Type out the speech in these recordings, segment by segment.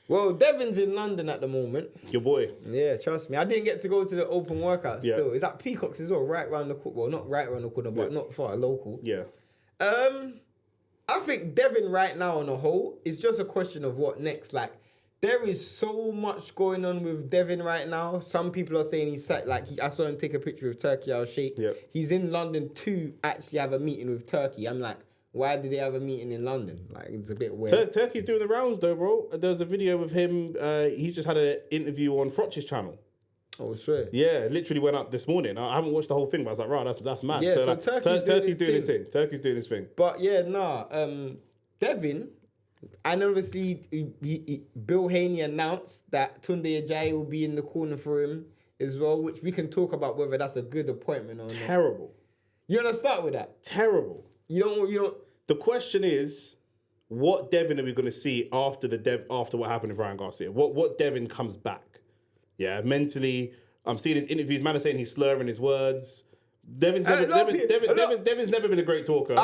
Well, Devin's in London at the moment. Your boy. Yeah, trust me. I didn't get to go to the open workout still. It's at Peacocks as well, right around the corner. Well, not right around the corner, but not far, local. Yeah. I think Devin right now on a whole, it's just a question of what next. Like, there is so much going on with Devin right now. Some people are saying I saw him take a picture of Turkey Al Sheikh. Yeah. He's in London to actually have a meeting with Turkey. I'm like, why did they have a meeting in London? Like, it's a bit weird. Turkey's doing the rounds though, bro. There's a video of him. He's just had an interview on Frotch's channel. Oh, swear. Yeah, literally went up this morning. I haven't watched the whole thing, but I was like, right, that's mad. Yeah, so like, Turkey's doing his thing. Turkey's doing his thing. But yeah, Devin, and obviously Bill Haney announced that Tunde Ajayi will be in the corner for him as well, which we can talk about whether that's a good appointment or not. Terrible. You want to start with that? Terrible. You don't. The question is, what Devin are we going to see after what happened with Ryan Garcia? What Devin comes back? Yeah, mentally, I'm seeing his interviews. Man are saying he's slurring his words. Devin's never been a great talker.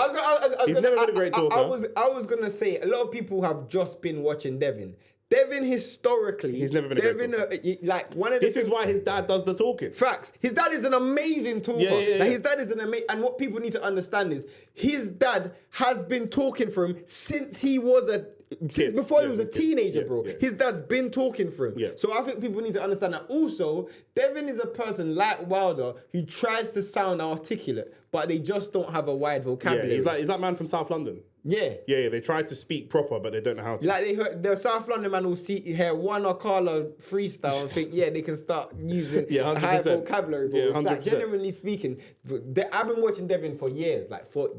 He's never been a great talker. I was gonna say a lot of people have just been watching Devin. Devin historically, he's never been a great talker. This is why his dad does the talking. Facts. His dad is an amazing talker. Yeah. His dad is an amazing, and what people need to understand is his dad has been talking for him since he was before he was a teenager, bro. Yeah. His dad's been talking for him. Yeah. So I think people need to understand that. Also, Devin is a person like Wilder who tries to sound articulate, but they just don't have a wide vocabulary. Yeah, he's that man from South London. Yeah. They try to speak proper, but they don't know how to. Like the South London man will hear one Akala freestyle and think, they can start using high vocabulary, bro. It's like, genuinely speaking, I've been watching Devin for years.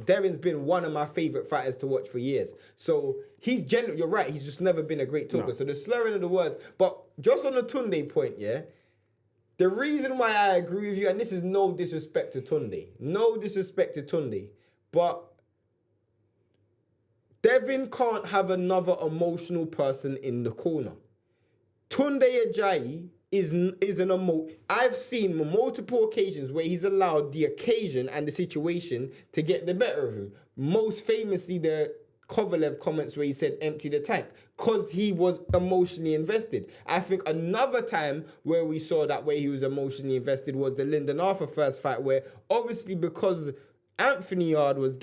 Devin's been one of my favourite fighters to watch for years. So you're right, he's just never been a great talker. No. So the slurring of the words. But just on the Tunde point, the reason why I agree with you, and this is no disrespect to Tunde, but Devin can't have another emotional person in the corner. Tunde Ajayi is an I've seen multiple occasions where he's allowed the occasion and the situation to get the better of him. Most famously, the Kovalev comments where he said empty the tank because he was emotionally invested. I think another time where we saw that way he was emotionally invested was the Lyndon Arthur first fight, where obviously because Anthony Yard was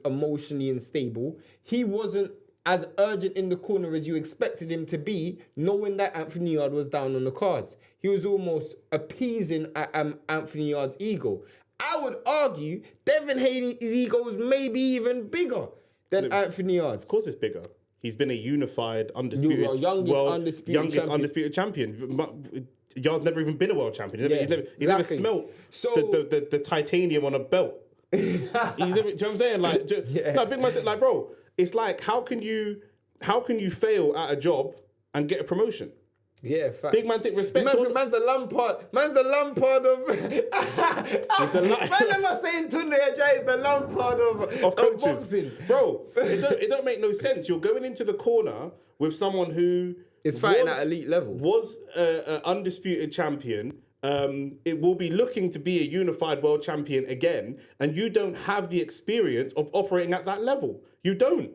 emotionally unstable, he wasn't as urgent in the corner as you expected him to be, knowing that Anthony Yard was down on the cards. He was almost appeasing Anthony Yard's ego. I would argue Devin Haney's ego is maybe even bigger than Anthony Yard's. Of course it's bigger. He's been a unified, youngest undisputed champion. Yard's never even been a world champion. He's never smelt the titanium on a belt. Do you know what I'm saying? Big man, bro, it's like, how can you fail at a job and get a promotion? Yeah, facts. Big man take respect. Man's the Lampard. Man's the Lampard of. Man never saying Tunde Ajayi is the Lampard of coaches. Boxing. Bro, it don't make no sense. You're going into the corner with someone who is fighting at elite level. Was an undisputed champion. It will be looking to be a unified world champion again, and you don't have the experience of operating at that level. You don't.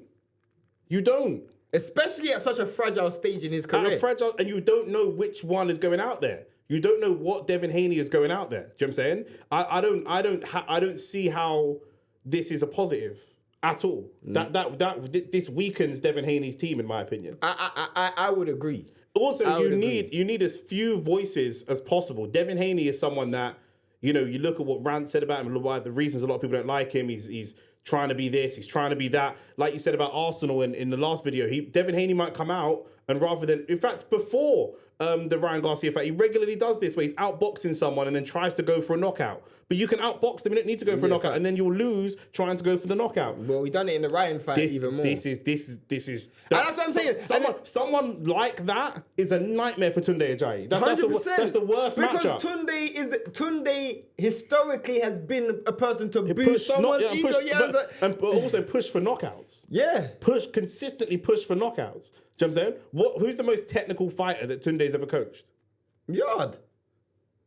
Especially at such a fragile stage in his career. And you don't know which one is going out there. You don't know what Devin Haney is going out there. Do you know what I'm saying? I don't see how this is a positive at all. This weakens Devin Haney's team, in my opinion. I would agree. Also, you need as few voices as possible. Devin Haney is someone that, you look at what Rand said about him, the reasons a lot of people don't like him. He's trying to be this, he's trying to be that. Like you said about Arsenal in the last video, Devin Haney might come out and rather than, in fact, before the Ryan Garcia fight, he regularly does this where he's outboxing someone and then tries to go for a knockout. But you can outbox them, you don't need to go for a knockout, and then you'll lose trying to go for the knockout. Well, we done it in the Ryan fight even more. This is. That's what I'm saying. Someone like that is a nightmare for Tunde Ajayi. That's the worst matchup. Because Tunde historically has been a person to boost someone's ego. But also push for knockouts. Yeah. Consistently push for knockouts. Do you know what I'm saying? Who's the most technical fighter that Tunde's ever coached? Yard.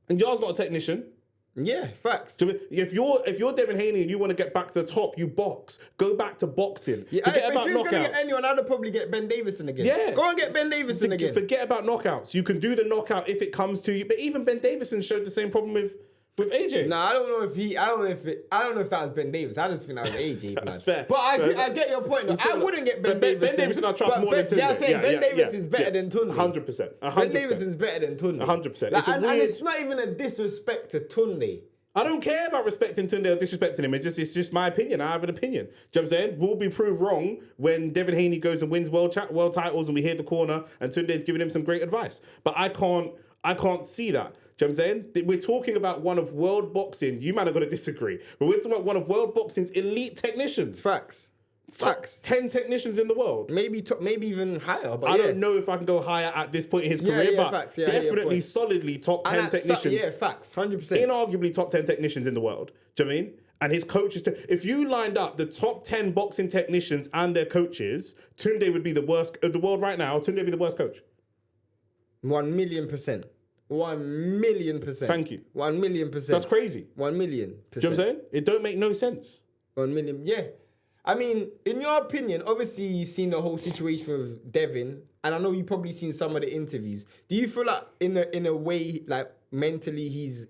And Yard's not a technician. Yeah, facts. If you're Devin Haney and you want to get back to the top, you box. Go back to boxing. Yeah, Forget if about he was gonna knockouts. get anyone, I'd probably get Ben Davison again. Yeah. Go and get Ben Davison again. Forget about knockouts. You can do the knockout if it comes to you. But even Ben Davison showed the same problem with AJ. Nah, I don't know if that was Ben Davis. I just think that was AJ. That's fair. But I get your point. Though. I wouldn't get Ben Davison. Ben Davison I trust more than Tunde. Yeah, I'm saying Ben Davis is better than Tunde. 100%. Ben Davison is better than Tunde. 100%. And it's not even a disrespect to Tunde. I don't care about respecting Tunde or disrespecting him. It's just my opinion. I have an opinion. Do you know what I'm saying? We'll be proved wrong when Devin Haney goes and wins world titles and we hear the corner and Tunde's giving him some great advice. But I can't see that. Do you know what I'm saying? We're talking about one of world boxing. You might have got to disagree, but we're talking about one of world boxing's elite technicians. Facts. 10 technicians in the world. Maybe even higher. But I don't know if I can go higher at this point in his career, but facts. definitely solidly top 10 technicians. Facts. 100%. Inarguably top 10 technicians in the world. Do you know what I mean? And his coaches, if you lined up the top 10 boxing technicians and their coaches, Tunde would be the worst of the world right now. Tunde would be the worst coach. 1,000,000%. 1,000,000%. Thank you. 1,000,000%. That's crazy. 1,000,000%. Do you know what I'm saying? It don't make no sense. 1,000,000. Yeah. I mean, in your opinion, obviously you've seen the whole situation with Devin, and I know you've probably seen some of the interviews. Do you feel like in a way, like mentally he's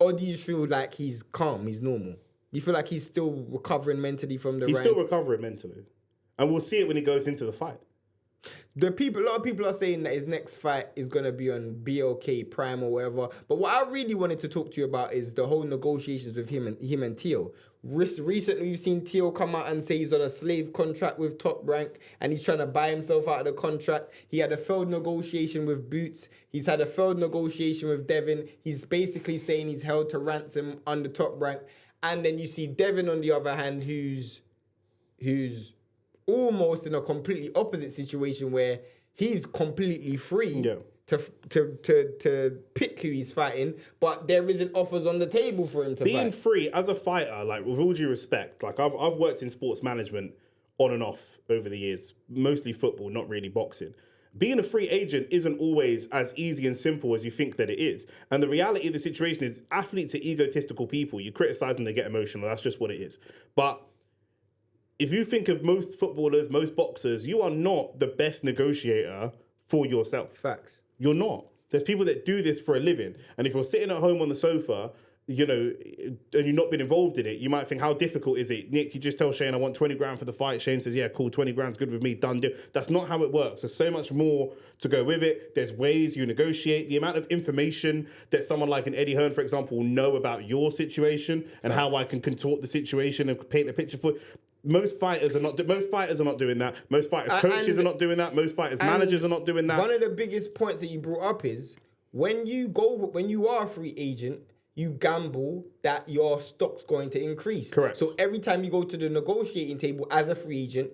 or do you just feel like he's calm, he's normal? Do you feel like he's still recovering mentally from the He's still recovering mentally. And we'll see it when he goes into the fight. A lot of people are saying that his next fight is going to be on BLK Prime or whatever. But what I really wanted to talk to you about is the whole negotiations with him and Teal. Recently, we've seen Teal come out and say he's on a slave contract with Top Rank and he's trying to buy himself out of the contract. He had a failed negotiation with Boots. He's had a failed negotiation with Devin. He's basically saying he's held to ransom under Top Rank. And then you see Devin on the other hand, who's almost in a completely opposite situation where he's completely free to pick who he's fighting, but there isn't offers on the table for him to Being fight. free as a fighter, like with all due respect, like I've worked in sports management on and off over the years, mostly football, not really boxing. Being a free agent isn't always as easy and simple as you think that it is. And the reality of the situation is athletes are egotistical people. You criticize them, they get emotional. That's just what it is. But if you think of most footballers, most boxers, you are not the best negotiator for yourself. Facts. You're not. There's people that do this for a living. And if you're sitting at home on the sofa, you know, and you've not been involved in it, you might think, how difficult is it? Nick, you just tell Shane, I want 20 grand for the fight. Shane says, yeah, cool, 20 grand's good with me, done deal. That's not how it works. There's so much more to go with it. There's ways you negotiate. The amount of information that someone like an Eddie Hearn, for example, will know about your situation and how I can contort the situation and paint a picture for Most fighters are not doing that. Most fighters coaches are not doing that. Most fighters managers are not doing that. One of the biggest points that you brought up is when you are a free agent, you gamble that your stock's going to increase. Correct. So every time you go to the negotiating table as a free agent,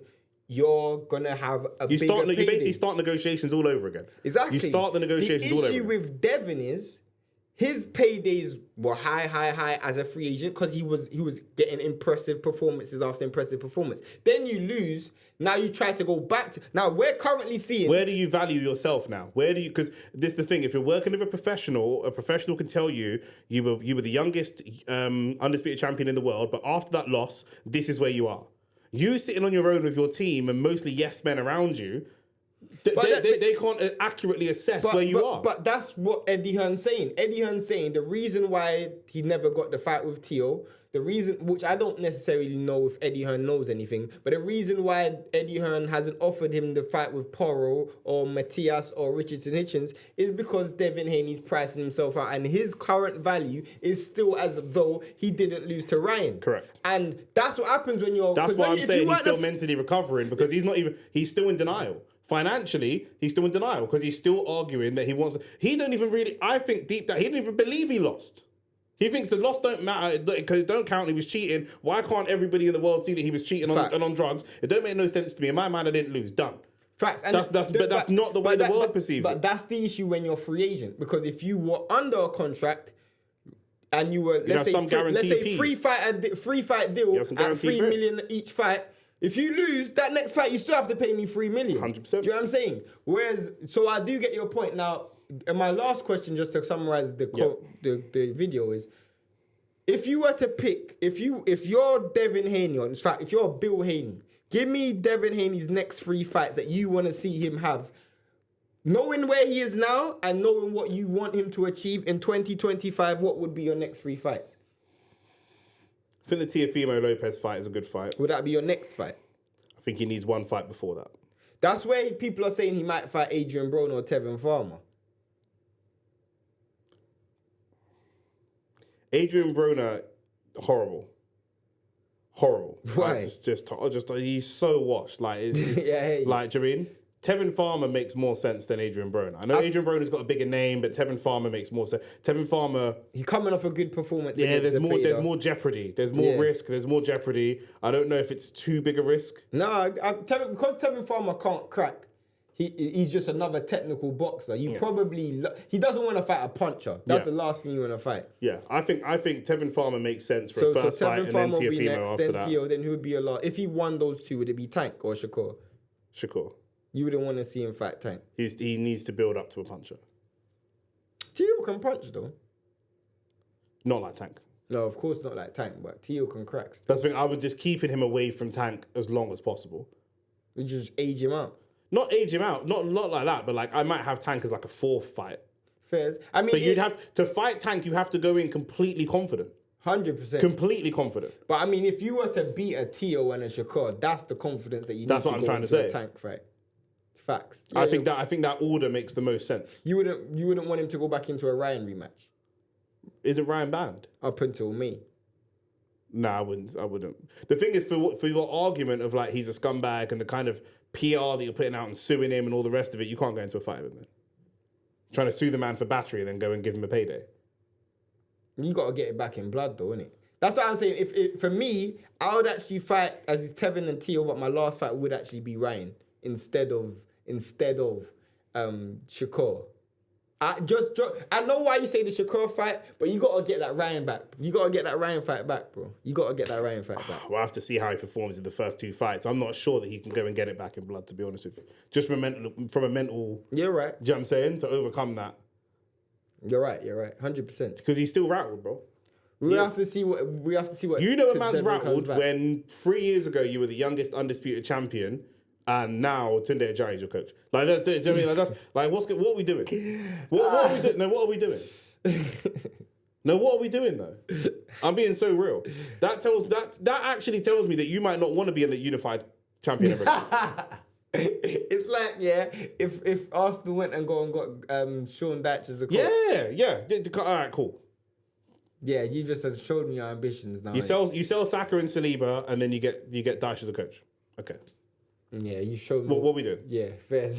you're gonna have a bigger payday. You basically start negotiations all over again. Exactly. You start the negotiations all over. The issue with Devin is his paydays were high as a free agent because he was getting impressive performances after impressive performance. Then you lose. Now you try to go back to. Now we're currently seeing. Where do you value yourself now? Where do you? Because this is the thing. If you're working with a professional can tell you you were the youngest undisputed champion in the world, but after that loss, this is where you are. You sitting on your own with your team and mostly yes men around you. They can't accurately assess where you are. But that's what Eddie Hearn's saying. Eddie Hearn's saying the reason why he never got the fight with Teo, the reason, which I don't necessarily know if Eddie Hearn knows anything, but the reason why Eddie Hearn hasn't offered him the fight with Porro or Matthias or Richardson Hitchens is because Devin Haney's pricing himself out and his current value is still as though he didn't lose to Ryan. Correct. And that's what happens when you're... That's why I'm saying he's still mentally recovering because he's still in denial. Financially, he's still in denial because he's still arguing that he wants... I think deep down, he didn't even believe he lost. He thinks the loss don't matter, because it don't count, he was cheating. Why can't everybody in the world see that he was cheating on drugs? It don't make no sense to me. In my mind, I didn't lose. Done. Facts. And that's not the way the world perceives it. But that's the issue when you're a free agent. Because if you were under a contract and you were, let's say free fight deal at $3 million each fight, if you lose, that next fight, you still have to pay me $3 million. 100%. Do you know what I'm saying? Whereas, so I do get your point. Now, and my last question, just to summarize the video is, If you were to pick, if you're Devin Haney, or in fact, if you're Bill Haney, give me Devin Haney's next 3 fights that you want to see him have. Knowing where he is now and knowing what you want him to achieve in 2025, what would be your next 3 fights? I think the Teofimo Lopez fight is a good fight. Would that be your next fight? I think he needs 1 fight before that. That's where people are saying he might fight Adrian Broner or Tevin Farmer. Adrian Broner, horrible. Why? Like, just he's so washed. Like, it's, Yeah, like, do you know what I mean? Tevin Farmer makes more sense than Adrian Broner. I know Adrian Broner's got a bigger name, but Tevin Farmer makes more sense. Tevin Farmer, he's coming off a good performance. yeah, against there's Zepeda. more jeopardy. There's more risk. There's more jeopardy. I don't know if it's too big a risk. No, because Tevin Farmer can't crack. He's just another technical boxer. He doesn't want to fight a puncher. That's the last thing you want to fight. Yeah, I think Tevin Farmer makes sense for a first fight, and then Teofimo after that. Then who would be a lot? If he won those 2, would it be Tank or Shakur? Shakur. You wouldn't want to see him fight Tank. He needs to build up to a puncher. Teo can punch though. Not like Tank. No, of course not like Tank, but Teo can crack. That's the thing. I would just keeping him away from Tank as long as possible. Would you just age him out? Not age him out. Not like that. But like I might have Tank as like a 4th fight. Fairs. I mean, But you'd have to fight Tank. You have to go in completely confident. 100%. Completely confident. But I mean, if you were to beat a Teo and a Shakur, that's the confidence that you need. That's to what I'm go trying to into a say. Tank fight. Facts. I think that order makes the most sense. You wouldn't want him to go back into a Ryan rematch. Isn't Ryan banned? Up until May. Nah, I wouldn't. The thing is, for your argument of like he's a scumbag and the kind of PR that you're putting out and suing him and all the rest of it, you can't go into a fight with him then. Trying to sue the man for battery and then go and give him a payday. You got to get it back in blood though, innit? That's what I'm saying. For me, I would actually fight as Tevin and Teo, but my last fight would actually be Ryan instead of Shakur. I know why you say the Shakur fight, but you gotta get that Ryan back. You gotta get that Ryan fight back, bro. You gotta get that Ryan fight back. We'll have to see how he performs in the first 2 fights. I'm not sure that he can go and get it back in blood, to be honest with you. Just from a mental. You're right. Do you know what I'm saying? To overcome that. You're right. 100%. Because he's still rattled, bro. We have to see what. You know a man's Devin comes rattled back. when 3 years ago you were the youngest undisputed champion. And now Tunde Ajayi is your coach. Like that's, do you know what I mean? Like that's like what are we doing? What are we doing? No, what are we doing? No, what are we doing though? I'm being so real. That actually tells me that you might not want to be a unified champion ever. It's like, if Arsenal went and got Sean Dyche as a coach. Yeah. All right, cool. Yeah, you just have showed me your ambitions now. You sell Saka and Saliba, and then you get Dyche as a coach. Okay. Yeah, you showed me. What are we doing? Yeah, fair.